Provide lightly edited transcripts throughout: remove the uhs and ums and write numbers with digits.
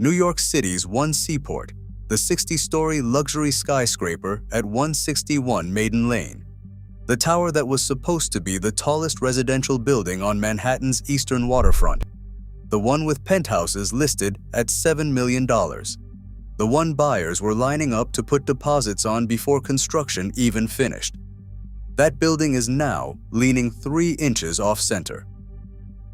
New York City's One Seaport, the 60-story luxury skyscraper at 161 Maiden Lane. The tower that was supposed to be the tallest residential building on Manhattan's eastern waterfront. The one with penthouses listed at $7 million. The one buyers were lining up to put deposits on before construction even finished. That building is now leaning 3 inches off-center.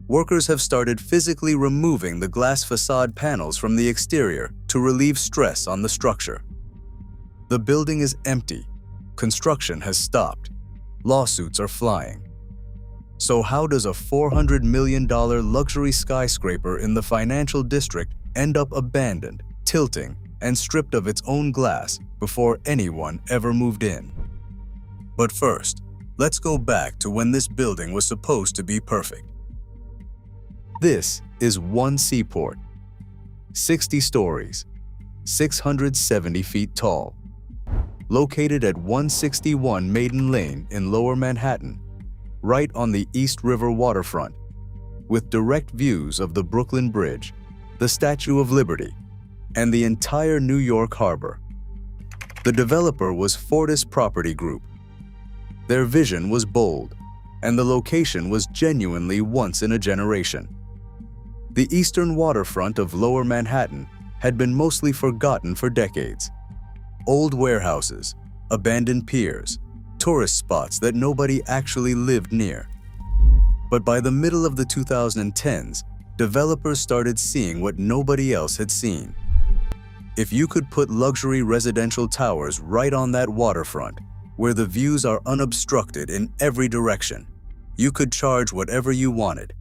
Workers have started physically removing the glass facade panels from the exterior to relieve stress on the structure. The building is empty. Construction has stopped. Lawsuits are flying. So how does a $400 million luxury skyscraper in the financial district end up abandoned, tilting, and stripped of its own glass before anyone ever moved in? But first, let's go back to when this building was supposed to be perfect. This is One Seaport, 60 stories, 670 feet tall, located at 161 Maiden Lane in Lower Manhattan, right on the East River waterfront, with direct views of the Brooklyn Bridge, the Statue of Liberty, and the entire New York harbor. The developer was Fortis Property Group. Their vision was bold, and the location was genuinely once in a generation. The eastern waterfront of Lower Manhattan had been mostly forgotten for decades. Old warehouses, abandoned piers, tourist spots that nobody actually lived near. But by the middle of the 2010s, developers started seeing what nobody else had seen. If you could put luxury residential towers right on that waterfront, where the views are unobstructed in every direction, you could charge whatever you wanted.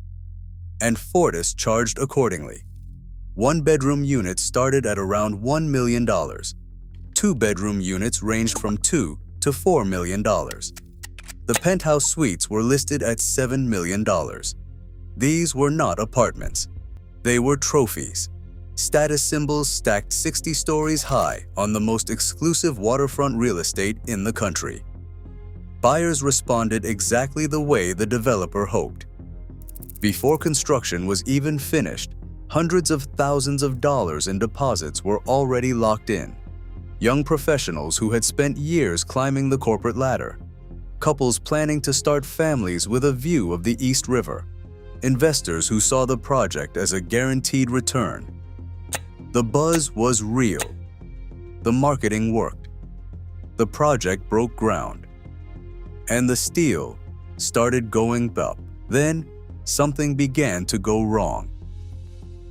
And Fortis charged accordingly. 1-bedroom units started at around $1 million. 2-bedroom units ranged from $2 to $4 million. The penthouse suites were listed at $7 million. These were not apartments. They were trophies. Status symbols stacked 60 stories high on the most exclusive waterfront real estate in the country. Buyers responded exactly the way the developer hoped. Before construction was even finished, hundreds of thousands of dollars in deposits were already locked in. Young professionals who had spent years climbing the corporate ladder. Couples planning to start families with a view of the East River. Investors who saw the project as a guaranteed return. The buzz was real. The marketing worked. The project broke ground. And the steel started going up. Then, something began to go wrong.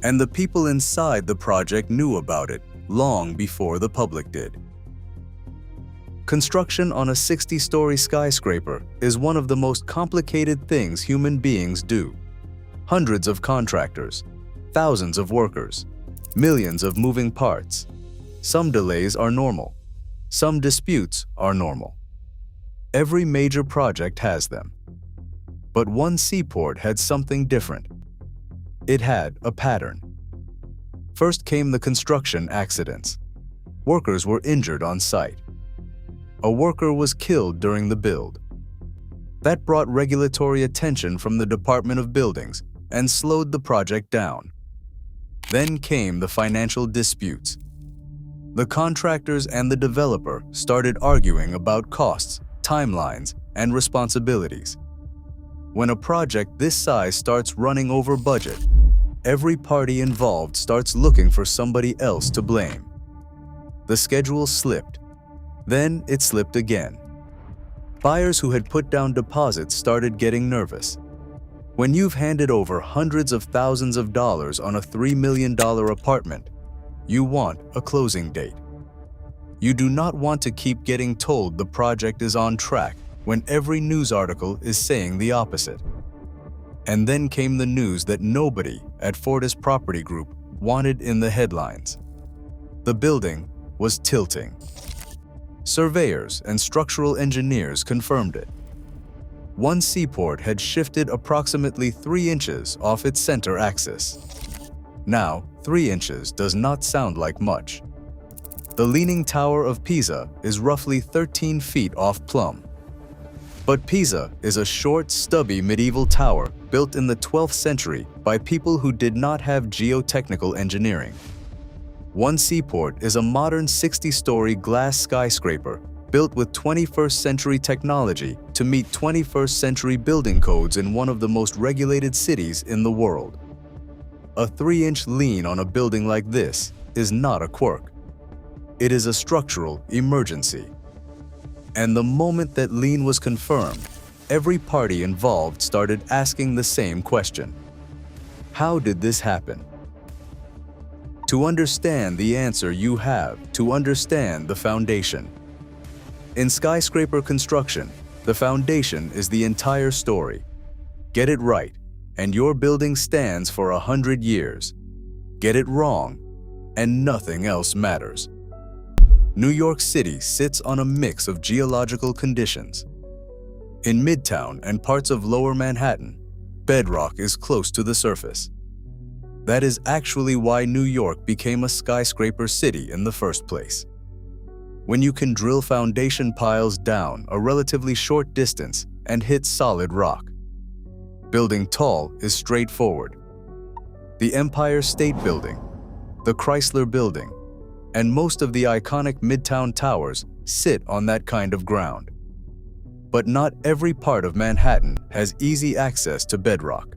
And the people inside the project knew about it long before the public did. Construction on a 60-story skyscraper is one of the most complicated things human beings do. Hundreds of contractors, thousands of workers, millions of moving parts. Some delays are normal. Some disputes are normal. Every major project has them. But One Seaport had something different. It had a pattern. First came the construction accidents. Workers were injured on site. A worker was killed during the build. That brought regulatory attention from the Department of Buildings and slowed the project down. Then came the financial disputes. The contractors and the developer started arguing about costs, timelines, and responsibilities. When a project this size starts running over budget, every party involved starts looking for somebody else to blame. The schedule slipped. Then it slipped again. Buyers who had put down deposits started getting nervous. When you've handed over hundreds of thousands of dollars on a $3 million apartment, you want a closing date. You do not want to keep getting told the project is on track when every news article is saying the opposite. And then came the news that nobody at Fortis Property Group wanted in the headlines. The building was tilting. Surveyors and structural engineers confirmed it. One Seaport had shifted approximately 3 inches off its center axis. Now, 3 inches does not sound like much. The Leaning Tower of Pisa is roughly 13 feet off plumb. But Pisa is a short, stubby medieval tower built in the 12th century by people who did not have geotechnical engineering. One Seaport is a modern 60-story glass skyscraper built with 21st century technology to meet 21st century building codes in one of the most regulated cities in the world. A 3-inch lean on a building like this is not a quirk. It is a structural emergency. And the moment that lean was confirmed, every party involved started asking the same question. How did this happen? To understand the answer, you have to understand the foundation. In skyscraper construction, the foundation is the entire story. Get it right, and your building stands for 100 years. Get it wrong, and nothing else matters. New York City sits on a mix of geological conditions. In Midtown and parts of Lower Manhattan, bedrock is close to the surface. That is actually why New York became a skyscraper city in the first place. When you can drill foundation piles down a relatively short distance and hit solid rock. Building tall is straightforward. The Empire State Building, the Chrysler Building, and most of the iconic Midtown towers sit on that kind of ground. But not every part of Manhattan has easy access to bedrock.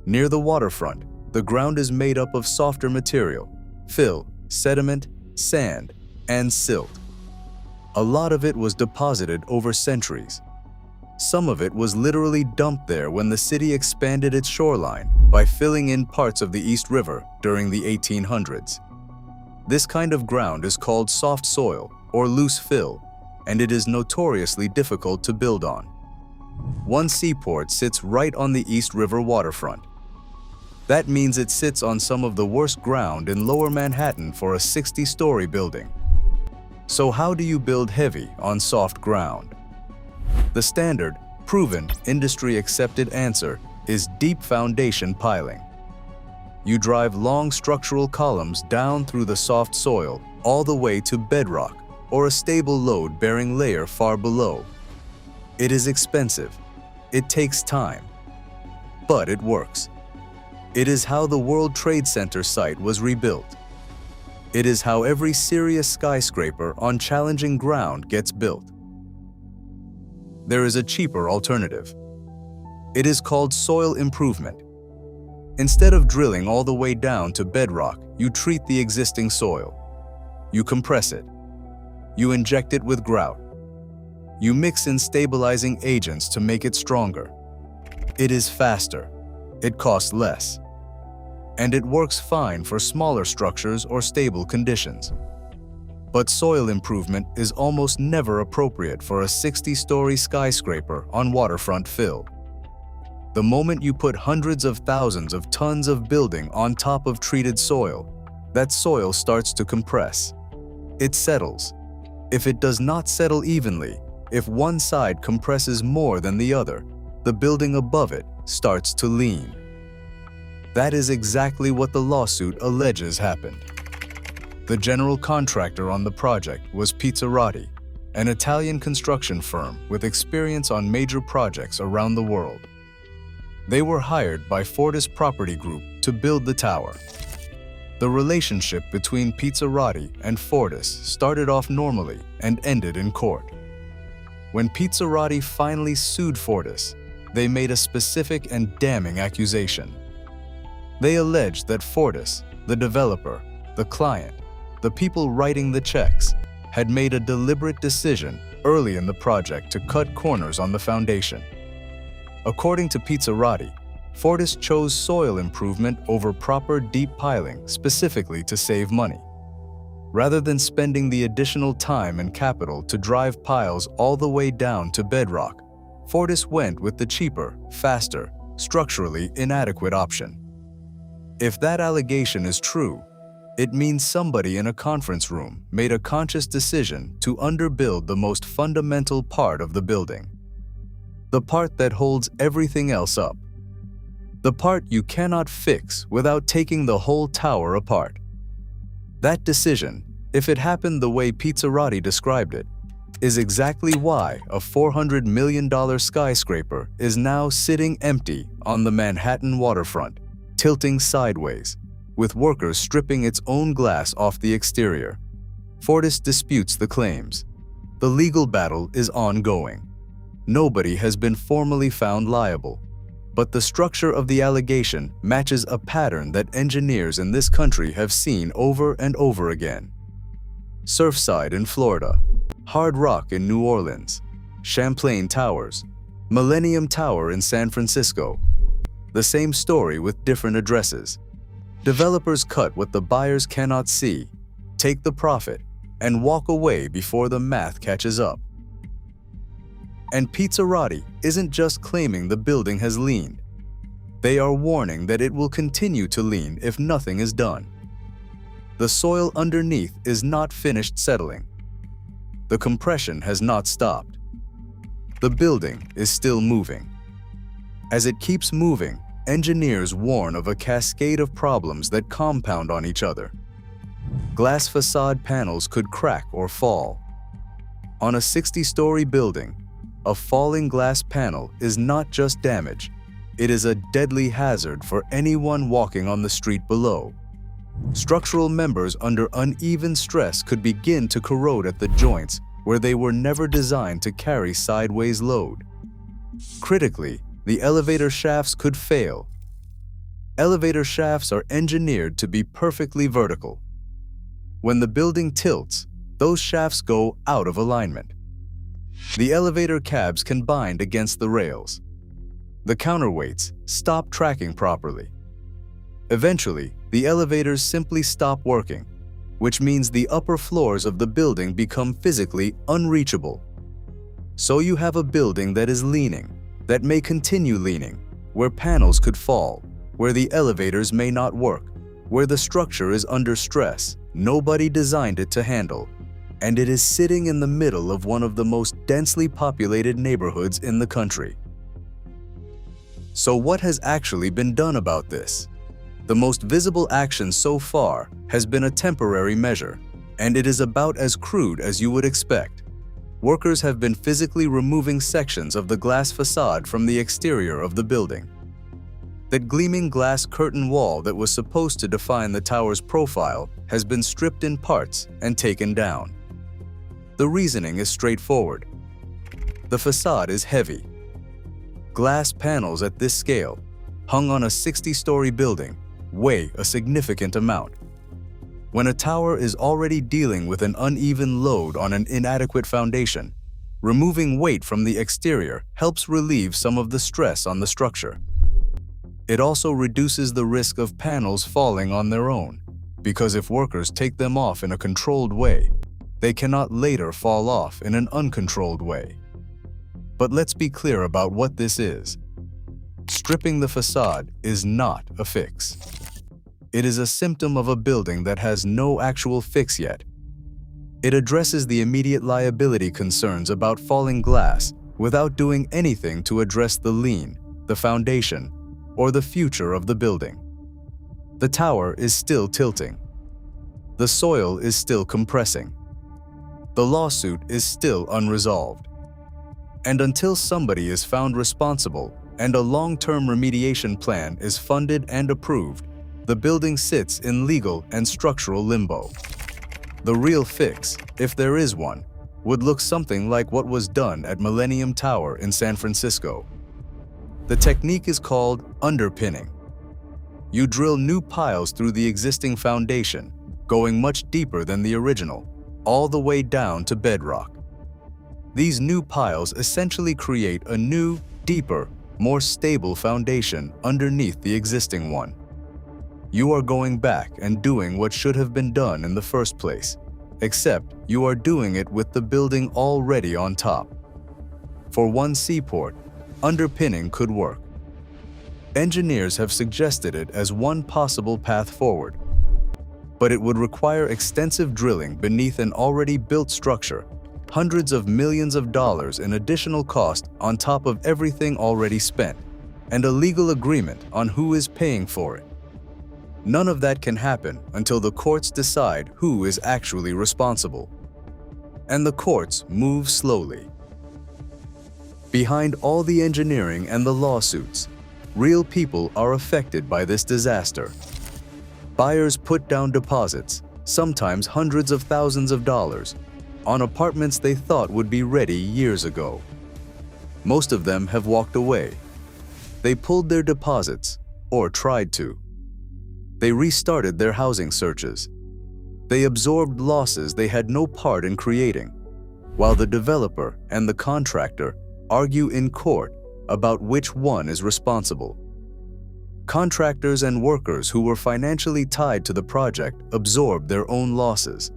Near the waterfront, the ground is made up of softer material, fill, sediment, sand, and silt. A lot of it was deposited over centuries. Some of it was literally dumped there when the city expanded its shoreline by filling in parts of the East River during the 1800s. This kind of ground is called soft soil or loose fill, and it is notoriously difficult to build on. One Seaport sits right on the East River waterfront. That means it sits on some of the worst ground in Lower Manhattan for a 60-story building. So how do you build heavy on soft ground? The standard, proven, industry-accepted answer is deep foundation piling. You drive long structural columns down through the soft soil all the way to bedrock or a stable load-bearing layer far below. It is expensive. It takes time. But it works. It is how the World Trade Center site was rebuilt. It is how every serious skyscraper on challenging ground gets built. There is a cheaper alternative. It is called soil improvement. Instead of drilling all the way down to bedrock, you treat the existing soil. You compress it. You inject it with grout. You mix in stabilizing agents to make it stronger. It is faster. It costs less. And it works fine for smaller structures or stable conditions. But soil improvement is almost never appropriate for a 60-story skyscraper on waterfront fill. The moment you put hundreds of thousands of tons of building on top of treated soil, that soil starts to compress. It settles. If it does not settle evenly, if one side compresses more than the other, the building above it starts to lean. That is exactly what the lawsuit alleges happened. The general contractor on the project was Pizzarotti, an Italian construction firm with experience on major projects around the world. They were hired by Fortis Property Group to build the tower. The relationship between Pizzarotti and Fortis started off normally and ended in court. When Pizzarotti finally sued Fortis, they made a specific and damning accusation. They alleged that Fortis, the developer, the client, the people writing the checks, had made a deliberate decision early in the project to cut corners on the foundation. According to Pizzarotti, Fortis chose soil improvement over proper deep piling specifically to save money. Rather than spending the additional time and capital to drive piles all the way down to bedrock, Fortis went with the cheaper, faster, structurally inadequate option. If that allegation is true, it means somebody in a conference room made a conscious decision to underbuild the most fundamental part of the building. The part that holds everything else up. The part you cannot fix without taking the whole tower apart. That decision, if it happened the way Pizzarotti described it, is exactly why a $400 million skyscraper is now sitting empty on the Manhattan waterfront, tilting sideways, with workers stripping its own glass off the exterior. Fortis disputes the claims. The legal battle is ongoing. Nobody has been formally found liable, but the structure of the allegation matches a pattern that engineers in this country have seen over and over again. Surfside in Florida, Hard Rock in New Orleans, Champlain Towers, Millennium Tower in San Francisco. The same story with different addresses. Developers cut what the buyers cannot see, take the profit, and walk away before the math catches up. And Pizzarotti isn't just claiming the building has leaned. They are warning that it will continue to lean if nothing is done. The soil underneath is not finished settling. The compression has not stopped. The building is still moving. As it keeps moving, engineers warn of a cascade of problems that compound on each other. Glass facade panels could crack or fall. On a 60-story building, a falling glass panel is not just damage, it is a deadly hazard for anyone walking on the street below. Structural members under uneven stress could begin to corrode at the joints where they were never designed to carry sideways load. Critically, the elevator shafts could fail. Elevator shafts are engineered to be perfectly vertical. When the building tilts, those shafts go out of alignment. The elevator cabs can bind against the rails. The counterweights stop tracking properly. Eventually, the elevators simply stop working, which means the upper floors of the building become physically unreachable. So you have a building that is leaning, that may continue leaning, where panels could fall, where the elevators may not work, where the structure is under stress nobody designed it to handle, and it is sitting in the middle of one of the most densely populated neighborhoods in the country. So what has actually been done about this? The most visible action so far has been a temporary measure, and it is about as crude as you would expect. Workers have been physically removing sections of the glass facade from the exterior of the building. That gleaming glass curtain wall that was supposed to define the tower's profile has been stripped in parts and taken down. The reasoning is straightforward. The facade is heavy. Glass panels at this scale, hung on a 60-story building, weigh a significant amount. When a tower is already dealing with an uneven load on an inadequate foundation, removing weight from the exterior helps relieve some of the stress on the structure. It also reduces the risk of panels falling on their own, because if workers take them off in a controlled way, they cannot later fall off in an uncontrolled way. But let's be clear about what this is. Stripping the facade is not a fix. It is a symptom of a building that has no actual fix yet. It addresses the immediate liability concerns about falling glass without doing anything to address the lean, the foundation, or the future of the building. The tower is still tilting. The soil is still compressing. The lawsuit is still unresolved. And until somebody is found responsible and a long-term remediation plan is funded and approved, the building sits in legal and structural limbo. The real fix, if there is one, would look something like what was done at Millennium Tower in San Francisco. The technique is called underpinning. You drill new piles through the existing foundation, going much deeper than the original, all the way down to bedrock. These new piles essentially create a new, deeper, more stable foundation underneath the existing one. You are going back and doing what should have been done in the first place, except you are doing it with the building already on top. For one Seaport, underpinning could work. Engineers have suggested it as one possible path forward, but it would require extensive drilling beneath an already built structure, hundreds of millions of dollars in additional cost on top of everything already spent, and a legal agreement on who is paying for it. None of that can happen until the courts decide who is actually responsible. And the courts move slowly. Behind all the engineering and the lawsuits, real people are affected by this disaster. Buyers put down deposits, sometimes hundreds of thousands of dollars, on apartments they thought would be ready years ago. Most of them have walked away. They pulled their deposits, or tried to. They restarted their housing searches. They absorbed losses they had no part in creating, while the developer and the contractor argue in court about which one is responsible. Contractors and workers who were financially tied to the project absorbed their own losses.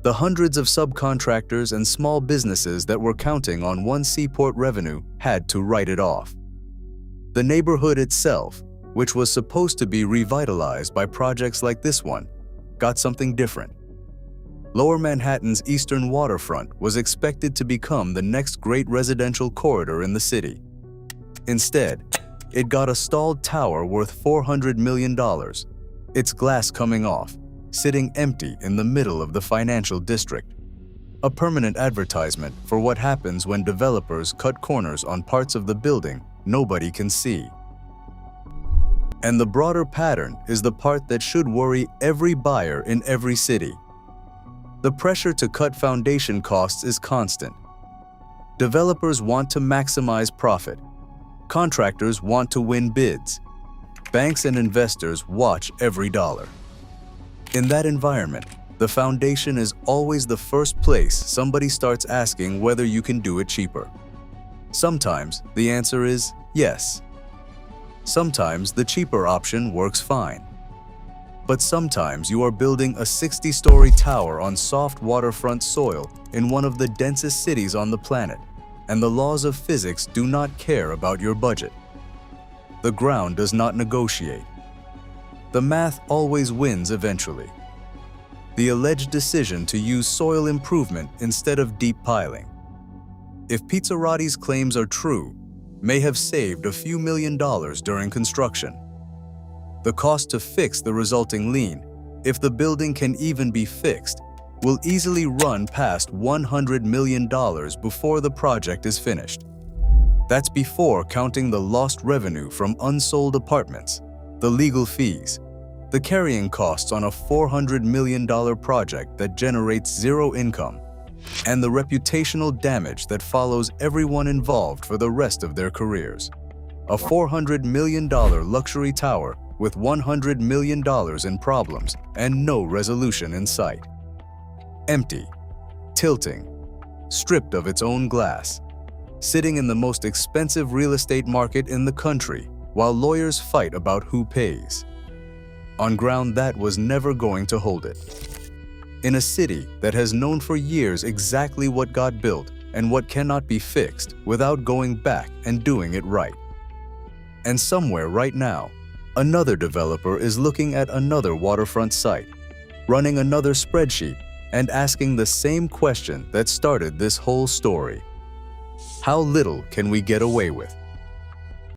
The hundreds of subcontractors and small businesses that were counting on one Seaport revenue had to write it off. The neighborhood itself, which was supposed to be revitalized by projects like this one, got something different. Lower Manhattan's eastern waterfront was expected to become the next great residential corridor in the city. Instead, it got a stalled tower worth $400 million, its glass coming off, sitting empty in the middle of the financial district. A permanent advertisement for what happens when developers cut corners on parts of the building nobody can see. And the broader pattern is the part that should worry every buyer in every city. The pressure to cut foundation costs is constant. Developers want to maximize profit. Contractors want to win bids. Banks and investors watch every dollar. In that environment, the foundation is always the first place somebody starts asking whether you can do it cheaper. Sometimes the answer is yes. Sometimes the cheaper option works fine. But sometimes you are building a 60-story tower on soft waterfront soil in one of the densest cities on the planet, and the laws of physics do not care about your budget. The ground does not negotiate. The math always wins eventually. The alleged decision to use soil improvement instead of deep piling, if Pizzarotti's claims are true, may have saved a few $1,000,000 during construction. The cost to fix the resulting lean, if the building can even be fixed, will easily run past $100 million before the project is finished. That's before counting the lost revenue from unsold apartments, the legal fees, the carrying costs on a $400 million project that generates zero income, and the reputational damage that follows everyone involved for the rest of their careers. A $400 million luxury tower with $100 million in problems and no resolution in sight. Empty, tilting, stripped of its own glass, sitting in the most expensive real estate market in the country while lawyers fight about who pays, on ground that was never going to hold it. In a city that has known for years exactly what got built and what cannot be fixed without going back and doing it right. And somewhere right now, another developer is looking at another waterfront site, running another spreadsheet, and asking the same question that started this whole story. How little can we get away with?